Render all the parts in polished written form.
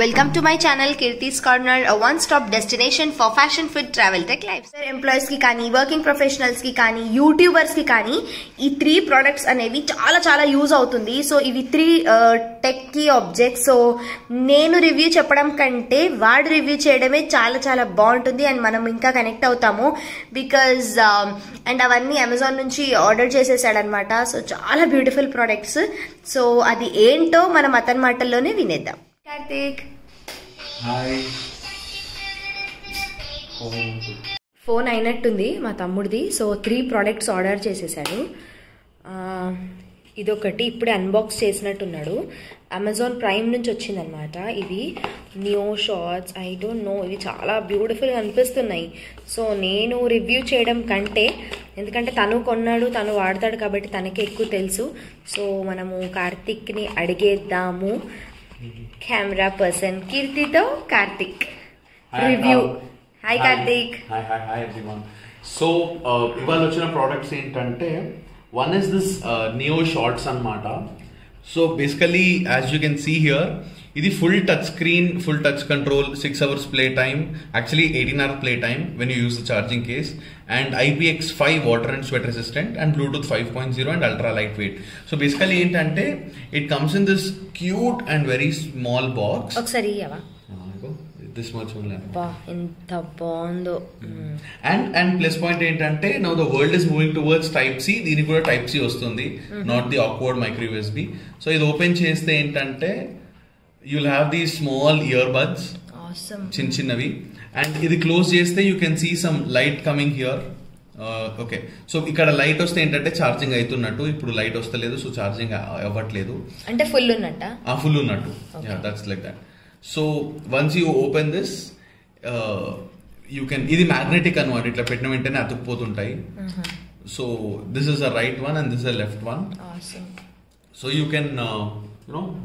Welcome to my channel Kirti's Corner, a one-stop destination for fashion, food, travel, tech, lifestyle. Employees की कानी, working professionals की कानी, YouTubers की कानी, ఈ 3 products అనేవి చాలా యూజ్ అవుతుంది. సో ఇవి 3 టెక్ కి ఆబ్జెక్ట్స్. సో నేను రివ్యూ చెప్పడం కంటే వాడు రివ్యూ చేయడమే చాలా బాగుంటుంది అండ్ మనం ఇంకా కనెక్ట్ అవుతాము బికాజ్ అండ్ అవన్నీ అమెజాన్ నుంచి ఆర్డర్ చేసేసాడనమాట. సో చాలా బ్యూటిఫుల్ ప్రొడక్ట్స్. సో అది ఏంటో మనం అతని మాటల్లోనే వినేద్దాం. కార్తిక్ హాయ్. ఫోన్ అయినట్టుంది మా తమ్ముడిది. సో 3 ప్రోడక్ట్స్ ఆర్డర్ చేసేసాడు. ఇదొకటి ఇప్పుడే అన్బాక్స్ చేసినట్టున్నాడు. అమెజాన్ ప్రైమ్ నుంచి వచ్చిందనమాట. ఇవి neo shorts. I don't know, ఇవి చాలా బ్యూటిఫుల్గా అనిపిస్తున్నాయి. సో నేను రివ్యూ చేయడం కంటే, ఎందుకంటే తను కొన్నాడు, తను వాడతాడు కాబట్టి తనకే ఎక్కువ తెలుసు. సో మనము కార్తిక్ని అడిగేద్దాము. కెమెరా పర్సన్ కీర్తితో Karthik review. Hi Karthik. Hi everyone. So ఇవాళ వచ్చిన ప్రోడక్ట్స్ ఏంటంటే, one is this Neo shorts అన్నమాట. So basically as you can see here, ఇది full touch screen, full touch control, 6 hours play time, actually 18 hour play time when you use the charging case, and IPX5 water and sweat resistant and Bluetooth 5.0 and ultra light weight. So basically ఏంటంటే it comes in this cute and very small box. ఒకసారి this much ఎంత బాగుందో. And plus point ఏంటంటే, now the world is moving towards type C. దీనికి కూడా type C వస్తుంది, not the awkward micro USB. So ఇది open చేస్తే ఏంటంటే you'll have these small earbuds. Awesome. చిన్నవి. అండ్ ఇది క్లోజ్ చేస్తే you can see some light coming here. Okay, so ఇక్కడ లైట్ వస్తే ఏంటంటే ఛార్జింగ్ అవుతున్నట్టు. ఇప్పుడు లైట్ వస్తలేదు, సో ఛార్జింగ్ అవ్వట్లేదు. అంటే ఫుల్ ఉన్నట్ట? ఫుల్ ఉన్నట్టు. That's like that. So once you open this, you can, ఇది మ్యాగ్నెటిక్ అనమాట. ఇట్లా పెట్టిన వెంటనే అతుక్కుపోతుంటాయి. So this is a right one and this is a left one. So you can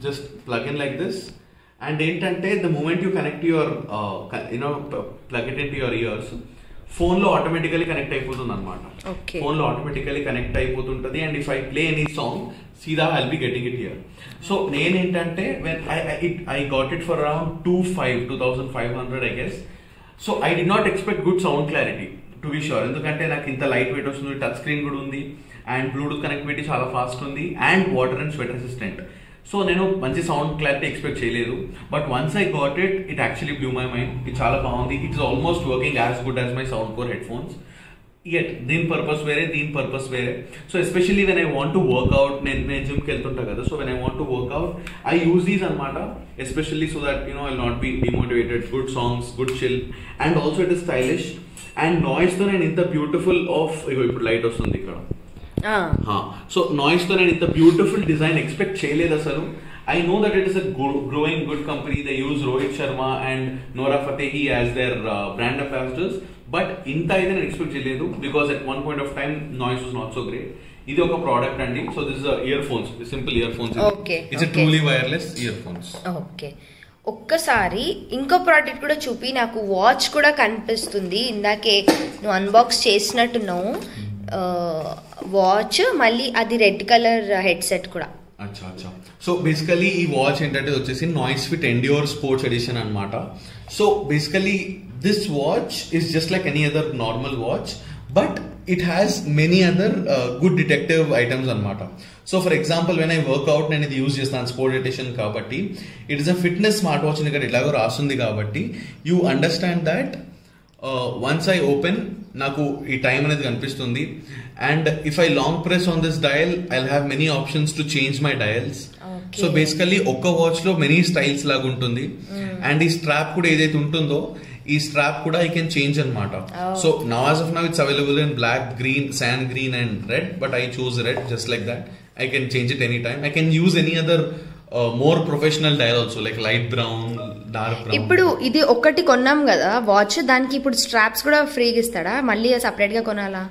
just plug in like this, and ఏంటంటే the moment you connect your plug it into your ears, phone లో automatically connect అయిపోతుంది అనమాట. phone లో automatically connect అయిపోతుంటది. and if I play any song, సీదా I'll be getting it here. so నేనేంటంటే when I got it for around 2,500 I guess. so I did not expect good sound clarity to be sure, ఎందుకంటే నాకు ఇంత light weight వస్తుంది, touch screen కూడా ఉంది, and Bluetooth connectivity చాలా fast ఉంది, and water and sweat resistant. So నేను మంచి సౌండ్ క్లారిటీ ఎక్స్పెక్ట్ చేయలేదు, but once I got it, it actually blew my mind. ఇది చాలా బాగుంది. It's almost working as good as my Soundcore headphones. Yet దీని purpose వేరే, దీని purpose వేరే. So especially when I want to work out, నేను జిమ్కి వెళ్తుంటా కదా, so when I want to workout I use these అనమాట. Especially so that I not be demotivated. Good songs, good chill, and also it is stylish. And నాయిస్తో నేను ఇంత beautiful ఇప్పుడు light వస్తుంది ఇక్కడ. సో నాయిస్ తో నేను ఇంత బ్యూటిఫుల్ డిజైన్ ఎక్స్పెక్ట్ చేయలేదు అసలు. I know that it is a growing good company. They use Rohit Sharma and Nora Fatehi as their brand ambassadors, but ఇంత అయితే నేను ఎక్స్పెక్ట్ చేయలేదు because at one point of time Noise was not so great. ఇది ఒక product అండి. So this is earphones, simple earphones. It's a truly wireless earphones. Okay, ఒక్కసారి ఇంకో product కూడా చూపి. నాకు వాచ్ కూడా కనిపిస్తుంది, ఇందాకే నువ్వు అన్బాక్స్ చేసినట్టున్నావు. వాచ్, మళ్ళీ అది రెడ్ కలర్ హెడ్ సెట్ కూడా. అచ్చా. సో బేసికలీ ఈ వాచ్ ఏంటంటే వచ్చేసి Noise Fit Endure sports edition అనమాట. So basically this watch is just like any other normal watch, but it has many other good detective items అనమాట. So for example when I workout, నేను ఇది use చేస్తాను sport edition కాబట్టి. It is a fitness smart watch. ఇక్కడ ఇలాగో రాస్తుంది కాబట్టి you understand that once I open నాకు ఈ టైం అనేది కనిపిస్తుంది. And if I long press on this dial, I have many options to change my dials. So basically ఒక్క watch లో మెనీ స్టైల్స్ లాగా ఉంటుంది. అండ్ ఈ స్ట్రాప్ కూడా ఏదైతే ఉంటుందో, ఈ స్ట్రాప్ కూడా ఐ కెన్ చేంజ్ అనమాట. So now as of now it's available in black, green, sand green and red, but I choose red just like that. I can change it any time. I can use any other more professional dial also, like light brown, dark brown. ఇప్పుడు ఇది ఒక్కటి కొన్నాం కదా watch, దానికి ఇప్పుడు straps కూడా ఫ్రీగా ఇస్తాడా? మళ్ళీ సెపరేట్ గా కొనాలా?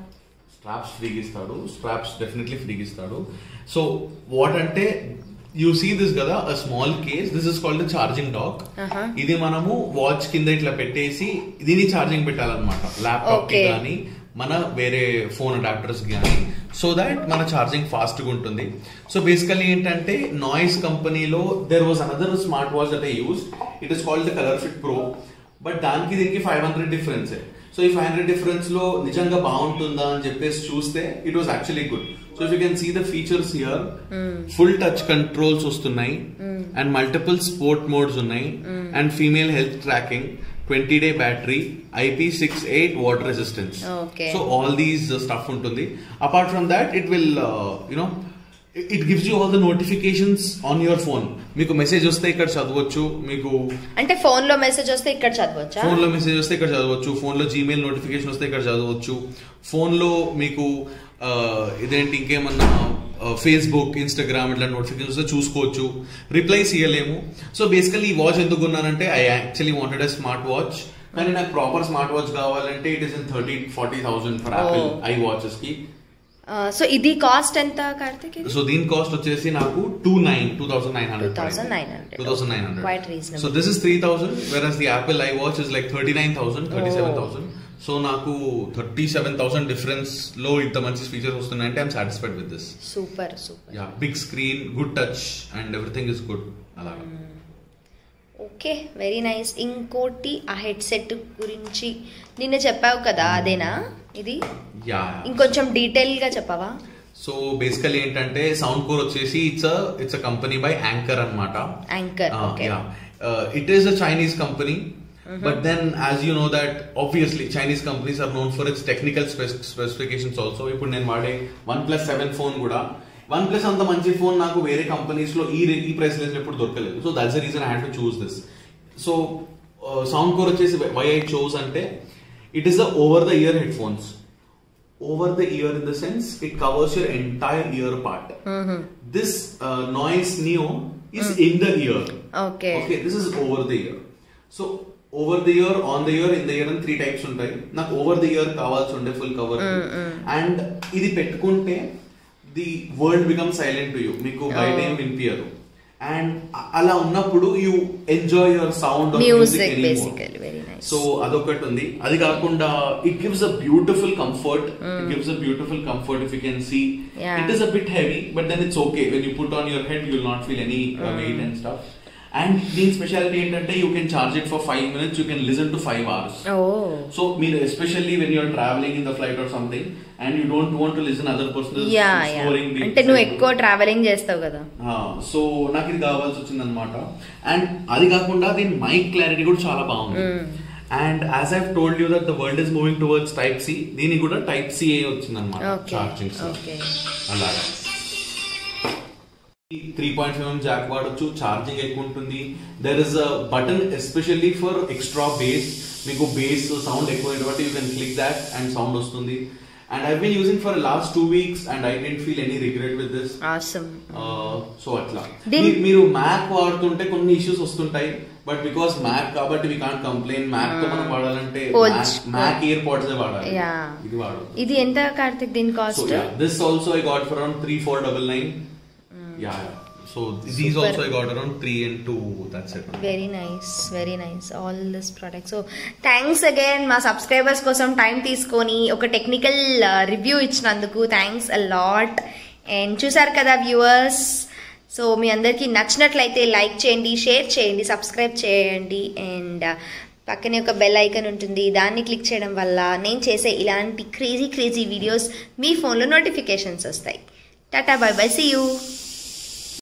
స్ట్రాప్స్ ఫ్రీగా ఇస్తాడు. స్ట్రాప్స్ డెఫినెట్లీ ఫ్రీగా ఇస్తాడు. సో వాట్ అంటే, యూ సీ దిస్ కదా, a small case. This is called the charging dock. ఇది మనము వాచ్ కింద ఇట్లా పెట్టేసి దీన్ని ఛార్జింగ్ పెట్టాలన్నమాట, ల్యాప్టాప్ కి కానీ మన వేరే ఫోన్ అడాప్టర్స్ కానీ. సో దాట్ మన ఛార్జింగ్ ఫాస్ట్ గా ఉంటుంది. సో బేసికలీ ఏంటంటే నాయిస్ కంపెనీలో there was another smart watch that I use, it is called the ColorFit pro. But దానికి దీనికి 500 డిఫరెన్స్. సో ఈ 500 డిఫరెన్స్ లో నిజంగా బాగుంటుందా అని చెప్పేసి చూస్తే it was actually good. So if you can see the features here, full touch controls వస్తున్నాయి అండ్ మల్టిపుల్ స్పోర్ట్ మోడ్స్ ఉన్నాయి and female health tracking, 20-day battery, IP68 water resistance. So all these stuff ఉంటుంది. Apart from that it will it gives you all the notifications on your phone. మీకు message వస్తే ఇక్కడ చదవచ్చు. మీకు అంటే phone లో message వస్తే ఇక్కడ చదవచ్చా? ఫోన్ లో మెసేజ్ వస్తే ఇక్కడ చదవచ్చు. ఫోన్ లో జీమెయిల్ నోటిఫికేషన్ వస్తే ఇక్కడ చదవచ్చు. ఫోన్ లో మీకు ఇదేంటి ఇంకేమన్నా ఫేస్బుక్, ఇన్స్టాగ్రామ్ ఇట్లా నోటిఫికేషన్ వస్తే చూసుకోవచ్చు. రిప్లైస్ ఇవ్వలేము. సో బేసికలీ ఈ వాచ్ ఎందుకు కొన్నానంటే I actually wanted a smart watch, కానీ నాకు ప్రాపర్ స్మార్ట్ వాచ్ కావాలంటే it is in 30,000-40,000 for Apple I watches కి. సో ఇది కాస్ట్ ఎంత కార్తిక్? సో దీని కాస్ట్ వచ్చేసి నాకు 2,900. Quite reasonable. So this is 3,000, whereas the Apple iWatch is like 39,000, 37,000. So నాకు 37,000 డిఫరెన్స్ లో ఇంత మంచి ఫీచర్స్ వస్తున్నాయంటే I'm satisfied with this. Super. Yeah, big screen, good touch and everything is good. అలాగా. Okay, very nice. ఇంకోటి ఆ headset గురించి నిన్న చెప్పావు కదా, అదేనా ఇది? యా, ఇంకొంచెం డీటెయిల్ గా చెప్పవా? సో బేసికలీ ఏంటంటే సౌండ్ కోర్ వచ్చేసి it's a company by anchor అన్నమాట. Anchor, okay. Yeah, it is a Chinese company. But then, as you know that obviously Chinese companies are known for its technical specifications also. ఇప్పుడు నేను వాడే OnePlus 7 phone కూడా, OnePlus అంత మంచి phone నాకు వేరే companies లో ఈ ప్రైస్ రేంజ్ ఎప్పుడు దొరకలేదు. So that's the reason I had to choose this. So sound core వచ్చేసి వై ఐ చూస్ అంటే it is the over the ear headphones. Over the ear in the sense it covers your entire ear part. This Noise Neo is in the ear. Okay, this is over the ear. So over the ear, on the ear, in the ear and 3 types ఉంటాయి. నాకు over the year కావాల్సి ఉండే full cover. And ఇది పెట్టుకుంటే the world become silent to you. మీకు బయట ఏం వినిపించరు. అండ్ అలా ఉన్నప్పుడు you enjoy your sound music basically. Very nice. So అదొకటి ఉంది. అది కాకుండా it gives a beautiful comfort. It gives a beautiful comfort. If you can see it is a bit heavy, but then it's okay. When you put on your head you will not feel any weight and stuff. And దీని speciality ఏంటంటే you can charge it for 5 minutes, you can listen to 5 hours. So మీరు especially when you're travelling in the flight or something and you don't want to listen other person snoring. అంటే నువ్వు ఎక్కువ travelling చేస్తావు కదా, so నాకు ఇది కావాల్సి వచ్చింది అనమాట. అండ్ అది కాకుండా దీని మైక్ క్లారిటీ కూడా చాలా బాగుంది. And as I told you that the world is moving towards type C, దీనికి కూడా టైప్ సి వచ్చింది అనమాట చార్జింగ్. అలాగా 3.5mm జాక్ వాడొచ్చు, ఛార్జింగ్ ఎక్కువ ఉంటుంది. There is a button especially for extra base. మీకు బేస్ సౌండ్ ఎక్కువ కాబట్టి you can click that and sound వస్తుంది. And I've been using for the last 2 weeks and I didn't feel any regret with this. Awesome. So atla మీరు Mac వాడుతుంటే కొన్ని issues వస్తుంటాయి, but because Mac కాబట్టి we can't complain. Mac తో మనం వాడాలంటే Mac earpods వాడాలి. ఇది వాడు. ఇది ఎంత కార్తిక్ దీని cost? So yeah, this also I got for around 3,499. Yeah. So these Super. Also I got around 3 and 2. That's it. Very nice. All this product. So thanks again మా సబ్స్క్రైబర్స్ కోసం time తీసుకొని ఒక టెక్నికల్ రివ్యూ ఇచ్చినందుకు thanks a lot. And చూసారు కదా viewers, so మీ అందరికీ నచ్చినట్లయితే like చేయండి, షేర్ చేయండి, సబ్స్క్రైబ్ చేయండి. అండ్ పక్కనే ఒక బెల్ ఐకాన్ ఉంటుంది, దాన్ని క్లిక్ చేయడం వల్ల నేను చేసే ఇలాంటి క్రేజీ వీడియోస్ మీ ఫోన్లో నోటిఫికేషన్స్ వస్తాయి. టాటా, బై బై, సీ యూ.